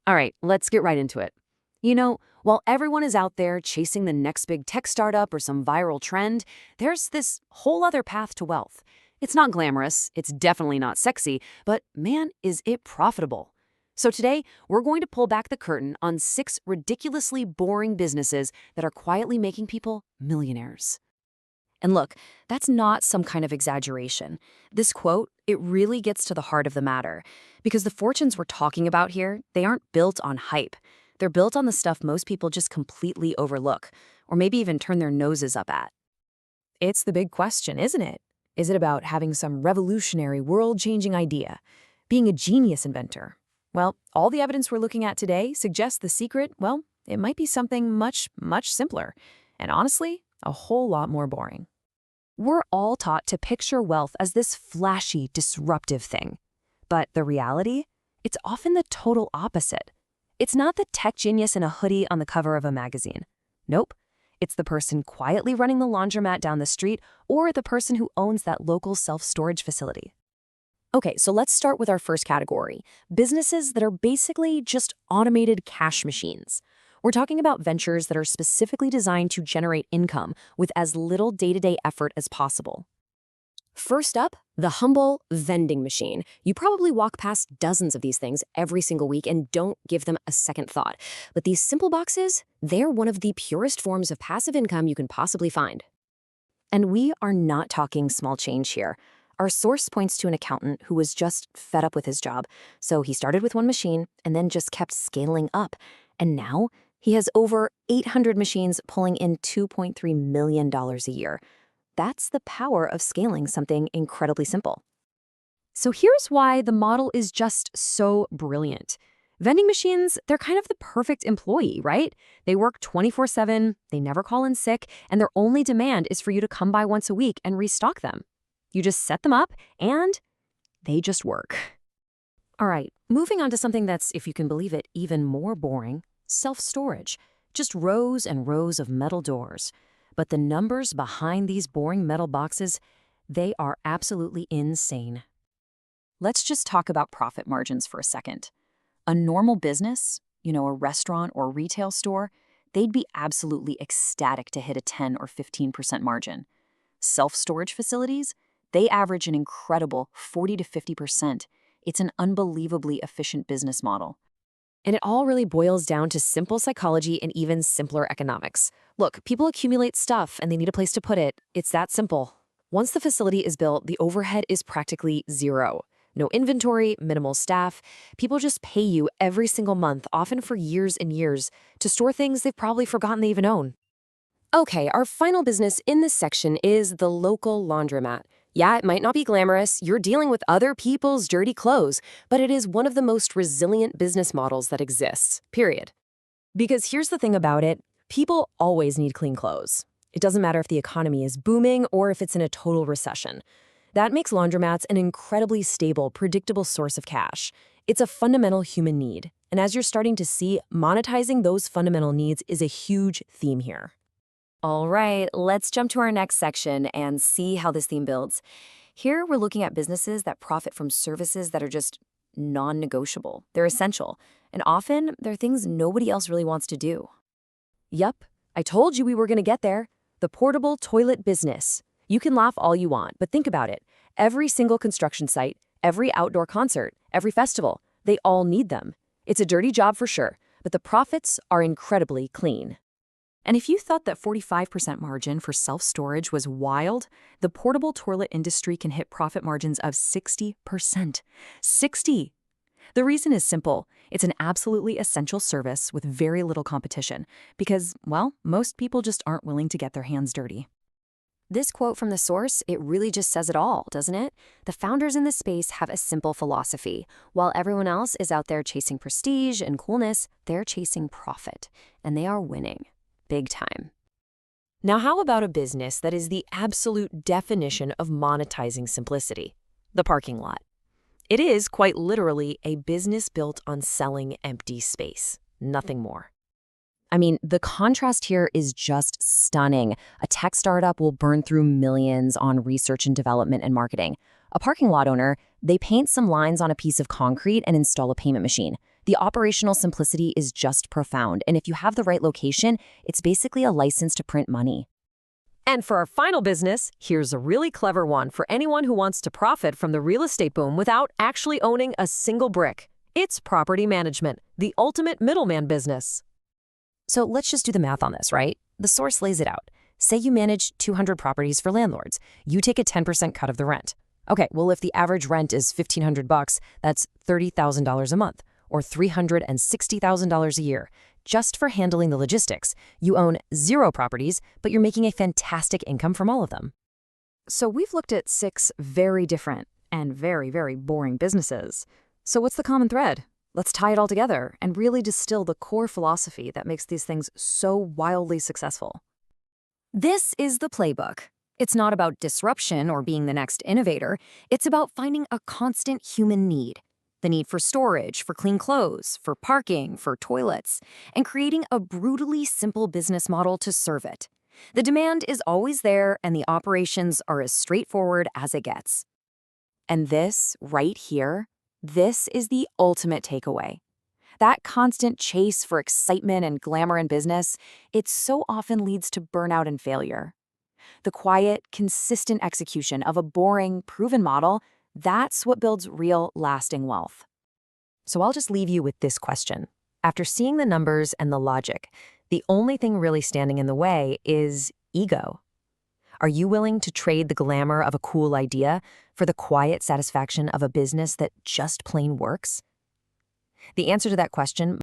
All right, let's get right into it. While everyone is out there chasing the next big tech startup or some viral trend, there's this whole other path to wealth. It's not glamorous, it's definitely not sexy, but man, is it profitable. So today, we're going to pull back the curtain on 6 ridiculously boring businesses that are quietly making people millionaires. And look, that's not some kind of exaggeration. This quote, it really gets to the heart of the matter. Because the fortunes we're talking about here, they aren't built on hype. They're built on the stuff most people just completely overlook, or maybe even turn their noses up at. It's the big question, isn't it? Is it about having some revolutionary, world-changing idea? Being a genius inventor? Well, all the evidence we're looking at today suggests the secret, well, it might be something much, much simpler. And honestly, a whole lot more boring. We're all taught to picture wealth as this flashy, disruptive thing. But the reality? It's often the total opposite. It's not the tech genius in a hoodie on the cover of a magazine. Nope. It's the person quietly running the laundromat down the street or the person who owns that local self-storage facility. Okay, so let's start with our first category, businesses that are basically just automated cash machines. We're talking about ventures that are specifically designed to generate income with as little day-to-day effort as possible. First up, the humble vending machine. You probably walk past dozens of these things every single week and don't give them a second thought. But these simple boxes, they're one of the purest forms of passive income you can possibly find. And we are not talking small change here. Our source points to an accountant who was just fed up with his job. So he started with one machine and then just kept scaling up. And now he has over 800 machines pulling in $2.3 million a year. That's the power of scaling something incredibly simple. So here's why the model is just so brilliant. Vending machines, they're kind of the perfect employee, right? They work 24/7, they never call in sick, and their only demand is for you to come by once a week and restock them. You just set them up, and they just work. All right, moving on to something that's, if you can believe it, even more boring. Self-storage, just rows and rows of metal doors. But the numbers behind these boring metal boxes, they are absolutely insane. Let's just talk about profit margins for a second. A normal business, a restaurant or retail store, they'd be absolutely ecstatic to hit a 10 or 15% margin. Self-storage facilities, they average an incredible 40 to 50%. It's an unbelievably efficient business model. And it all really boils down to simple psychology and even simpler economics. Look, people accumulate stuff and they need a place to put it. It's that simple. Once the facility is built, the overhead is practically zero. No inventory, minimal staff. People just pay you every single month, often for years and years, to store things they've probably forgotten they even own. Okay, our final business in this section is the local laundromat. Yeah, it might not be glamorous, you're dealing with other people's dirty clothes, but it is one of the most resilient business models that exists, period. Because here's the thing about it, people always need clean clothes. It doesn't matter if the economy is booming or if it's in a total recession. That makes laundromats an incredibly stable, predictable source of cash. It's a fundamental human need. And as you're starting to see, monetizing those fundamental needs is a huge theme here. All right, let's jump to our next section and see how this theme builds. Here, we're looking at businesses that profit from services that are just non-negotiable. They're essential, and often they're things nobody else really wants to do. Yup, I told you we were going to get there. The portable toilet business. You can laugh all you want, but think about it. Every single construction site, every outdoor concert, every festival, they all need them. It's a dirty job for sure, but the profits are incredibly clean. And if you thought that 45% margin for self-storage was wild, the portable toilet industry can hit profit margins of 60%. 60! The reason is simple. It's an absolutely essential service with very little competition because, well, most people just aren't willing to get their hands dirty. This quote from the source, it really just says it all, doesn't it? The founders in this space have a simple philosophy. While everyone else is out there chasing prestige and coolness, they're chasing profit, and they are winning. Big time. Now, how about a business that is the absolute definition of monetizing simplicity? The parking lot. It is, quite literally, a business built on selling empty space. Nothing more. I mean, the contrast here is just stunning. A tech startup will burn through millions on research and development and marketing. A parking lot owner, they paint some lines on a piece of concrete and install a payment machine. The operational simplicity is just profound, and if you have the right location, it's basically a license to print money. And for our final business, here's a really clever one for anyone who wants to profit from the real estate boom without actually owning a single brick. It's property management, the ultimate middleman business. So let's just do the math on this, right? The source lays it out. Say you manage 200 properties for landlords. You take a 10% cut of the rent. Okay, well, if the average rent is $1,500, that's $30,000 a month, or $360,000 a year. Just for handling the logistics, you own 0 properties, but you're making a fantastic income from all of them. So we've looked at 6 very different and very, very boring businesses. So what's the common thread? Let's tie it all together and really distill the core philosophy that makes these things so wildly successful. This is the playbook. It's not about disruption or being the next innovator. It's about finding a constant human need. The need for storage, for clean clothes, for parking, for toilets, and creating a brutally simple business model to serve it. The demand is always there, and the operations are as straightforward as it gets. And this, right here, this is the ultimate takeaway. That constant chase for excitement and glamour in business, it so often leads to burnout and failure. The quiet, consistent execution of a boring, proven model, that's what builds real, lasting wealth. So I'll just leave you with this question. After seeing the numbers and the logic, the only thing really standing in the way is ego. Are you willing to trade the glamour of a cool idea for the quiet satisfaction of a business that just plain works? The answer to that question